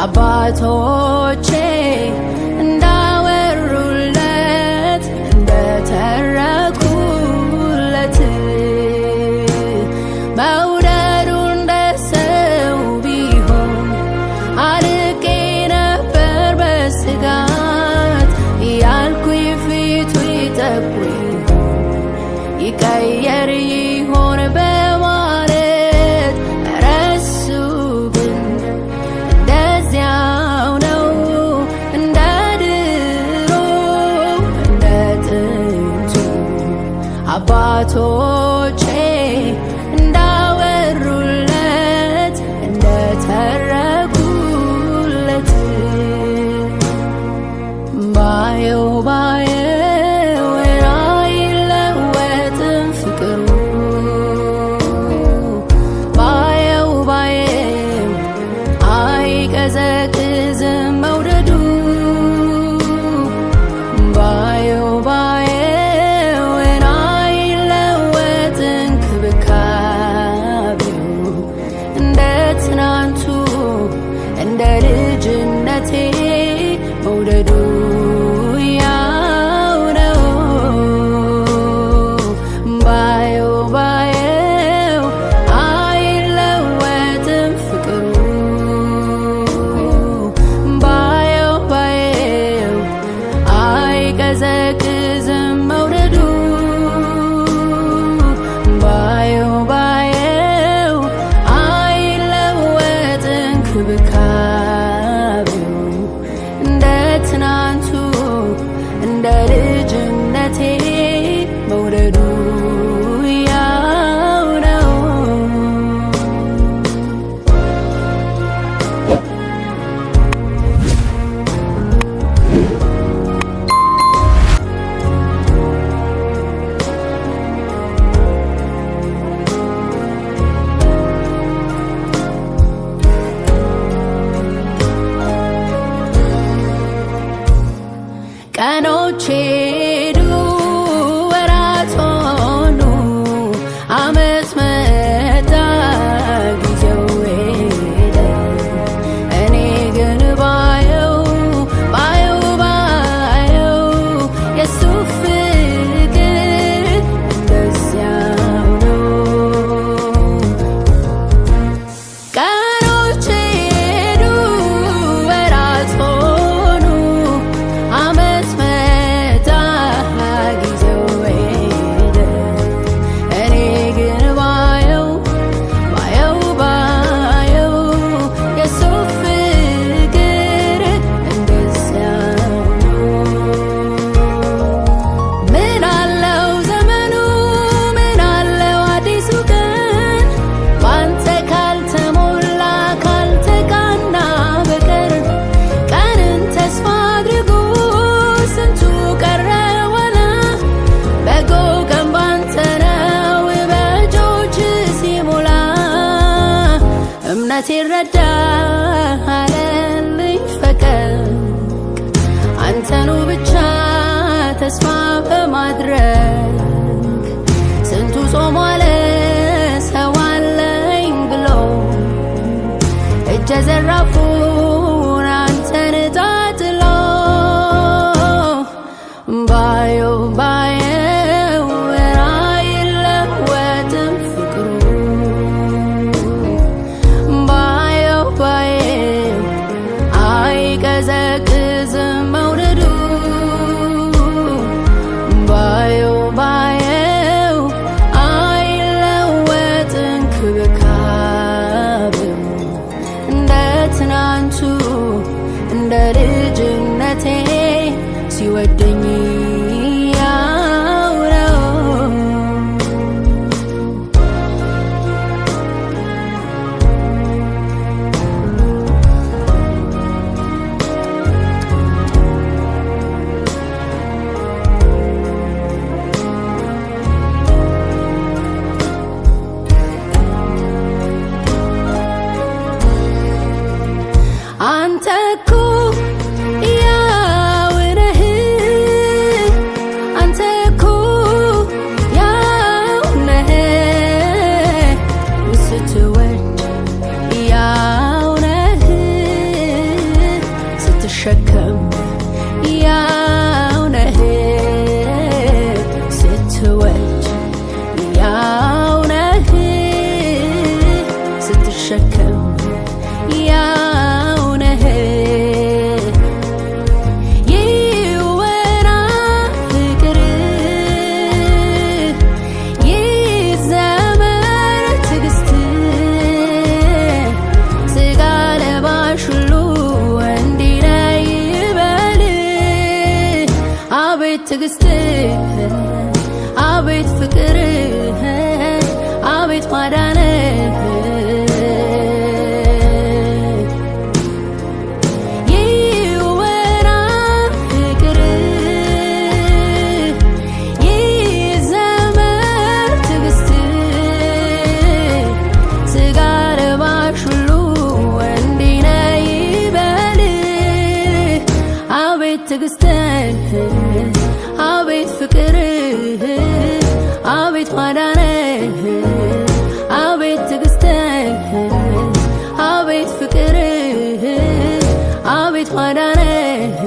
አባቶቼ እንዳወሩለት እንደተረኩለት መውደዱ እንደ ሰው ቢሆን አርቄ ነበር በስጋት ያልኩኝ ፊቱ ይጠቁር ይቀየር ይሆን በማለት ረሱ ግን እንደዚያው ነው እንደ ድሮ እንደ ጥንቱ አባቶቼ እንዳወሩለት እንደተረኩለት ባየው አይቀዘቅዝም መውደዱ ባየው አይለወጥ እንክብካቤው እንደ ትናንቱ እንደ ልጅነቴ መውደዱ ያው ነው ባየው አይለወጥም ፍቅሩ አይቀዘቅዝም መውደዱ ባየው አይለወጥ እንክብካቤው እንደ ትናንቱ እንደ ልጅነቴ መውደዱ ያው ነው ቀኖች ሄዱ ወራት ሆኑ ዓመት መጣ ጊዜው ሄደ እኔ ግን ባየው የሱ ፍቅር እንደዚያው ነው ቀኖች ሄዱ ወራት ሆኑ ዓመት መጣ ጊዜው ሄደ እኔ ግን ባየው የሱ ፍቅር እንደዚያው ነው ምን አለው ዘመኑ ምን አለው አዲሱ ቀን ባንተ ካልተሞላ ካልተቃና በቀር ቀንን ተስፋ አድርጎ ስንቱ ቀረ ዋላ በጎ ቀን ባንተ ነው በእጆች ሲሞላ እምነት ይረዳ አለልኝ ፈቀቅ አንተኑ ብቻ ተስፋ በማድረግ ስንቱ ጾም ዋለ ሰው አለኝ ብሎ እጀ ዘራፉን አንተን ጣጥሎ ባየው አይለወጥም ፍቅሩ ባየው አይቀዘቅዝም መውደዱ ባየው አይለወጥ እንክብካቤው እንደ ትናንቱ እንደ ልጅነቴ ሲወደኝ ያው ነው አንተ እኮ ያው ነህ ስትሸከም ያው ነህ ስትወድ ያው ነህ ስትሸከም ያው ነህ ይወራ ፍቅር ይዘመር ትዕግስት ስጋ ለባሽ ሁሉ እንዲህ ነው ይበል አቤት ትዕግስትህ አቤት ፍቅርህ አቤት ማዳንህ ይወራ ፍቅርህ ይዘመር ትዕግስትህ ስጋ ለባሽ ሁሉ እንዲህ ነው ይበል አቤት ትዕግስትህ አቤት ፍቅርህ አቤት ማዳንህ አቤት ትዕግስትህ አቤት ፍቅርህ አቤት ማዳንህ